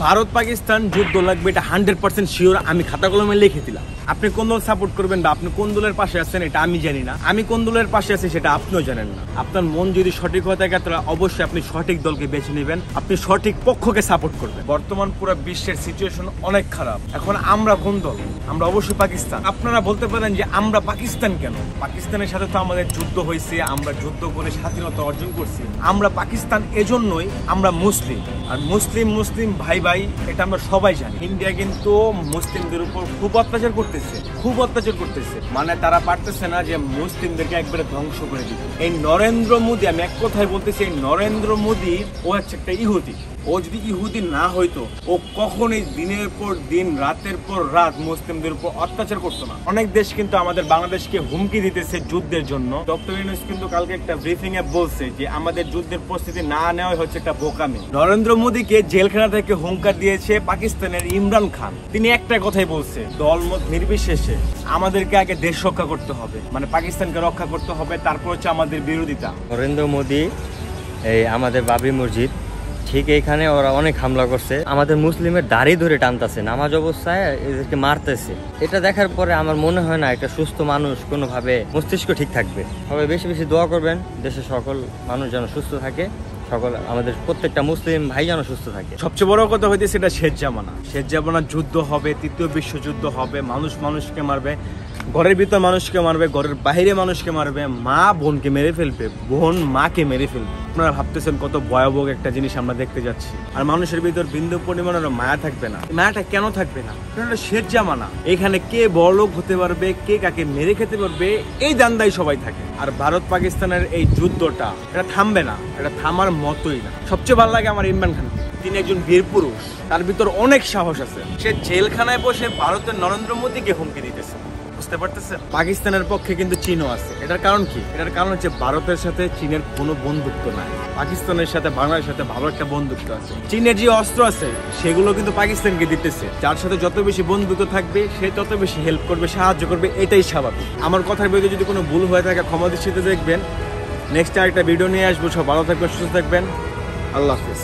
ভারত পাকিস্তান যুদ্ধ লাগবে, এটা 100% শিওর। আমি খাতা কলমে লিখে দিলাম। আপনি কোন দল সাপোর্ট করবেন বা আপনি কোন দলের পাশে আছেন এটা আমি জানি না। আমি কোন দলের পাশে আছি সেটা আপনিও জানেন না। আপনার মন যদি সঠিক হয়ে থাকে তাহলে অবশ্যই আপনি সঠিক দলকে বেছে নেবেন, আপনি সঠিক পক্ষকে সাপোর্ট করবেন। বর্তমান পুরো বিশ্বের সিচুয়েশন অনেক খারাপ। এখন আমরা কোন দল? আমরা অবশ্যই পাকিস্তান। আপনারা বলতে পারেন যে আমরা পাকিস্তান কেন? পাকিস্তানের সাথে তো আমাদের যুদ্ধ হয়েছে, আমরা যুদ্ধ করে স্বাধীনতা অর্জন করছি। আমরা পাকিস্তান এজন্যই আমরা মুসলিম, আর মুসলিম মুসলিম ভাই ভাই এটা আমরা সবাই জানি। ইন্ডিয়া কিন্তু মুসলিমদের উপর খুব অত্যাচার করতেছে, মানে তারা পারতেছে না যে মুসলিমদেরকে একবারে ধ্বংস করে দিতে। এই নরেন্দ্র মোদী, আমি এক কথায় বলতেছি, এই নরেন্দ্র মোদী ও হচ্ছে একটা ইহুদি। ও যদি ইহুদি না হইতো ও কখনোই দিনের পর দিন রাতের পর রাত মুসলিমদের উপর অত্যাচার করতো না। অনেক দেশ কিন্তু আমাদের বাংলাদেশকে হুমকি দিতেছে যুদ্ধের জন্য। ডক্টর ইউনূস কিন্তু কালকে একটা ব্রিফিং এ বলছে যে আমাদের যুদ্ধের প্রস্তুতি না নেওয়া হচ্ছে একটা বোকামি। নরেন্দ্র মোদীকে জেলখানা থেকে হুঙ্কার দিয়েছে পাকিস্তানের ইমরান খান। তিনি একটা কথাই বলছে, দলমত নির্বিশেষে আমাদেরকে আগে দেশ রক্ষা করতে হবে, মানে পাকিস্তানকে রক্ষা করতে হবে, তারপর হচ্ছে আমাদের বিরোধিতা। নরেন্দ্র মোদী এই আমাদের বাবরি মসজিদ ঠিক এইখানে ওরা অনেক হামলা করছে, আমাদের মুসলিমের দাড়ি ধরে টানতেছে, নামাজ অবস্থায় এদেরকে মারতেছে। এটা দেখার পরে আমার মনে হয় না একটা সুস্থ মানুষ কোনোভাবে মস্তিষ্ক ঠিক থাকবে। সবাই বেশি বেশি দোয়া করবেন, দেশের সকল মানুষ যেন সুস্থ থাকে, সকল আমাদের প্রত্যেকটা মুসলিম ভাই যেন সুস্থ থাকে। সবচেয়ে বড় কথা হইতেছে এটা শেষ জামানা যুদ্ধ হবে, তৃতীয় বিশ্বযুদ্ধ হবে। মানুষ মানুষকে মারবে, ঘরের ভিতর মানুষকে মারবে, ঘরের বাইরে মানুষকে মারবে, মা বোনকে মেরে ফেলবে, বোন মাকে মেরে ফেলবে। আপনারা ভাবতেছেন কত ভয়াবহ একটা জিনিস আমরা দেখতে যাচ্ছি। আর মানুষের ভিতর বিন্দু পরিমাণের মায়া থাকবে না। মায়াটা কেন থাকবে না? কারণ এটা শেষ জামানা। এখানে কে বড়লোক হতে পারবে, কে কাকে মেরে খেতে পারবে, এই দান্দাই সবাই থাকে। আর ভারত পাকিস্তানের এই যুদ্ধটা এটা থামবে না, এটা থামার মতোই না। সবচেয়ে ভালো লাগে আমার ইমরান খান। তিনি একজন বীর পুরুষ, তার ভিতর অনেক সাহস আছে। সে জেলখানায় বসে ভারতের নরেন্দ্র মোদীকে হুমকি দিতেছে। বুঝতে পারতেছেন? পাকিস্তানের পক্ষে কিন্তু চীনও আছে। এটার কারণ কি? এটার কারণ হচ্ছে ভারতের সাথে চীনের কোনো বন্ধুত্ব নাই, পাকিস্তানের সাথে বাংলাদেশের সাথে ভালো একটা বন্ধুত্ব আছে। চীনের যে অস্ত্র আছে সেগুলো কিন্তু পাকিস্তানকে দিতেছে। যার সাথে যত বেশি বন্ধুত্ব থাকবে সে তত বেশি হেল্প করবে, সাহায্য করবে, এটাই স্বাভাবিক। আমার কথার বিরুদ্ধে যদি কোনো ভুল হয়ে থাকে ক্ষমা দৃষ্টিতে দেখবেন। নেক্সট আরেকটা ভিডিও নিয়ে আসবো। সব ভালো থাকবেন, সুস্থ থাকবেন। আল্লাহ হাফেজ।